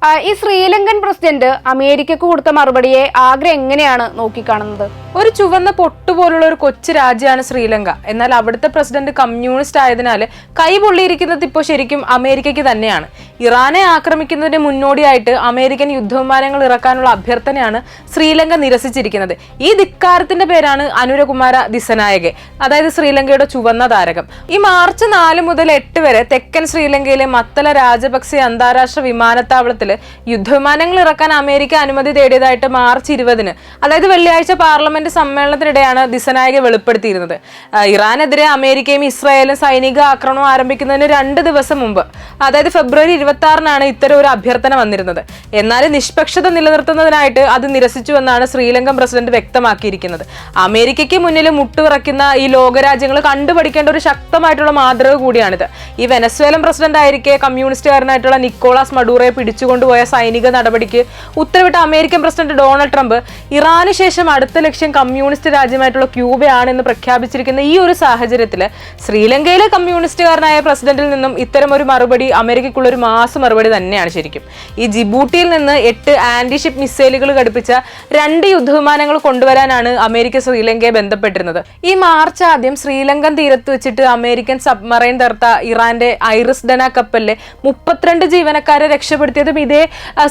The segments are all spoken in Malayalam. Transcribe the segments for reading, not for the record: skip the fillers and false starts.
ഈ ശ്രീലങ്കൻ പ്രസിഡന്റ് അമേരിക്കക്ക് കൊടുത്ത മറുപടിയെ ആഗ്ര എങ്ങനെയാണ് നോക്കിക്കാണുന്നത്? ഒരു ചുവന്ന പൊട്ടുപോലുള്ള ഒരു കൊച്ചു രാജ്യമാണ് ശ്രീലങ്ക. എന്നാൽ അവിടുത്തെ പ്രസിഡന്റ് കമ്മ്യൂണിസ്റ്റ് ആയതിനാൽ കൈപൊള്ളിയിരിക്കുന്നത് ഇപ്പോൾ ശരിക്കും അമേരിക്കയ്ക്ക് തന്നെയാണ്. ഇറാനെ ആക്രമിക്കുന്നതിന് മുന്നോടിയായിട്ട് അമേരിക്കൻ യുദ്ധവിമാനങ്ങൾ ഇറക്കാനുള്ള അഭ്യർത്ഥനയാണ് ശ്രീലങ്ക നിരസിച്ചിരിക്കുന്നത്. ഈ ധിക്കാരത്തിന്റെ പേരാണ് അനുരകുമാര ദിസനായകെ, അതായത് ശ്രീലങ്കയുടെ ചുവന്ന താരകം. ഈ മാർച്ച് 4 മുതൽ 8 വരെ തെക്കൻ ശ്രീലങ്കയിലെ മത്തല രാജപക്സെ അന്താരാഷ്ട്ര വിമാനത്താവളത്തിൽ യുദ്ധവിമാനങ്ങൾ ഇറക്കാൻ അമേരിക്ക അനുമതി തേടിയതായിട്ട് മാർച്ച് 20, അതായത് വെള്ളിയാഴ്ച പാർലമെന്റ് സമ്മേളനത്തിനിടെയാണ് ദിസനായകെ വെളിപ്പെടുത്തിയിരുന്നത്. ഇറാനെതിരെ അമേരിക്കയും ഇസ്രായേലും സൈനിക ആക്രമണം ആരംഭിക്കുന്നതിന് 2 ദിവസം മുമ്പ്, അതായത് ഫെബ്രുവരി 26-നാണ് ഇത്തരം ഒരു അഭ്യർത്ഥന വന്നിരുന്നത്. എന്നാൽ നിഷ്പക്ഷത നിലനിർത്തുന്നതിനായിട്ട് അത് നിരസിച്ചുവെന്നാണ് ശ്രീലങ്കൻ പ്രസിഡന്റ് വ്യക്തമാക്കിയിരിക്കുന്നത്. അമേരിക്കയ്ക്ക് മുന്നിൽ മുട്ടുവിറക്കുന്ന ഈ ലോകരാജ്യങ്ങൾ കണ്ടുപഠിക്കേണ്ട ഒരു ശക്തമായിട്ടുള്ള മാതൃക കൂടിയാണിത്. ഈ വെനസ്വേലൻ പ്രസിഡന്റ് ആയിരിക്കെ കമ്മ്യൂണിസ്റ്റുകാരനായിട്ടുള്ള നിക്കോളാസ് മഡൂറോയെ പിടിച്ചുകൊണ്ടുപോയ സൈനിക നടപടിക്ക് ഉത്തരവിട്ട അമേരിക്കൻ പ്രസിഡന്റ് ഡൊണാൾഡ് ട്രംപ് ഇറാന് ശേഷം അടുത്ത ലക്ഷ്യം കമ്മ്യൂണിസ്റ്റ് രാജ്യമായിട്ടുള്ള ക്യൂബയാണെന്ന് പ്രഖ്യാപിച്ചിരിക്കുന്ന ഈ ഒരു സാഹചര്യത്തിൽ ശ്രീലങ്കയിലെ കമ്മ്യൂണിസ്റ്റുകാരനായ പ്രസിഡന്റിൽ നിന്നും ഇത്തരം ഒരു മറുപടി അമേരിക്കയ്ക്കുള്ള ഒരു മാസ് മറുപടി തന്നെയാണ് ശരിക്കും. ഈ ജിബൂട്ടിയിൽ നിന്ന് 8 ആന്റിഷിപ്പ് മിസൈലുകൾ ഘടിപ്പിച്ച 2 യുദ്ധവിമാനങ്ങൾ കൊണ്ടുവരാനാണ് അമേരിക്ക ശ്രീലങ്കയെ ബന്ധപ്പെട്ടിരുന്നത്. ഈ മാർച്ച് ആദ്യം ശ്രീലങ്കൻ തീരത്ത് വെച്ചിട്ട് അമേരിക്കൻ സബ്മറൈൻ തകർത്ത ഇറാന്റെ ഐറിസ് ഡന കപ്പലിലെ 32 ജീവനക്കാരെ രക്ഷപ്പെടുത്തിയതും ഇതേ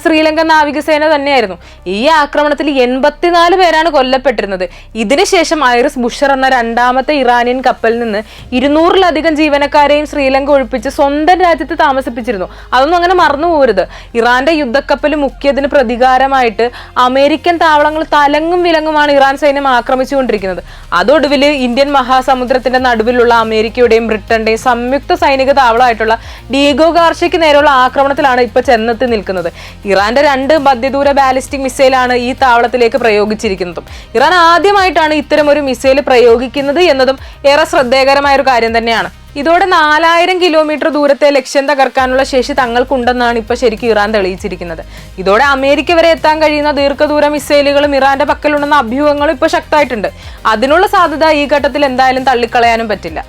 ശ്രീലങ്കൻ നാവികസേന തന്നെയായിരുന്നു. ഈ ആക്രമണത്തിൽ 84 പേരാണ് കൊല്ലപ്പെട്ടിരുന്നത്. ഇതിനുശേഷം ഐറിസ് ബുഷർ എന്ന 2ാമത്തെ ഇറാനിയൻ കപ്പലിൽ നിന്ന് 200-ലധികം ജീവനക്കാരെയും ശ്രീലങ്ക ഒഴിപ്പിച്ച് സ്വന്തം രാജ്യത്ത് താമസിപ്പിച്ചിരുന്നു. അതൊന്നും അങ്ങനെ മറന്നു പോകരുത്. ഇറാന്റെ യുദ്ധക്കപ്പൽ മുക്കിയതിന് പ്രതികാരമായിട്ട് അമേരിക്കൻ താവളങ്ങൾ തലങ്ങും വിലങ്ങുമാണ് ഇറാൻ സൈന്യം ആക്രമിച്ചുകൊണ്ടിരിക്കുന്നത്. അതൊടുവിൽ ഇന്ത്യൻ മഹാസമുദ്രത്തിന്റെ നടുവിലുള്ള അമേരിക്കയുടെയും ബ്രിട്ടന്റെയും സംയുക്ത സൈനിക താവളമായിട്ടുള്ള ഡീഗോ ഗാർഷ്യയ്ക്ക് നേരെയുള്ള ആക്രമണത്തിലാണ് ഇപ്പൊ ചെന്നെത്തി നിൽക്കുന്നത്. ഇറാന്റെ 2 മധ്യദൂര ബാലിസ്റ്റിക് മിസൈലാണ് ഈ താവളത്തിലേക്ക് പ്രയോഗിച്ചിരിക്കുന്നതും. ഇറാൻ ആദ്യമായിട്ടാണ് ഇത്തരം ഒരു മിസൈൽ പ്രയോഗിക്കുന്നത് എന്നതും ഏറെ ശ്രദ്ധേയകരമായ ഒരു കാര്യം തന്നെയാണ്. ഇതോടെ 4000 കിലോമീറ്റർ ദൂരത്തെ ലക്ഷ്യം തകർക്കാനുള്ള ശേഷി തങ്ങൾക്കുണ്ടെന്നാണ് ഇപ്പൊ ശരിക്കും ഇറാൻ തെളിയിച്ചിരിക്കുന്നത്. ഇതോടെ അമേരിക്ക വരെ എത്താൻ കഴിയുന്ന ദീർഘദൂര മിസൈലുകളും ഇറാന്റെ പക്കലുണ്ടെന്ന അഭ്യൂഹങ്ങളും ഇപ്പൊ ശക്തമായിട്ടുണ്ട്. അതിനുള്ള സാധ്യത ഈ ഘട്ടത്തിൽ എന്തായാലും തള്ളിക്കളയാനും പറ്റില്ല.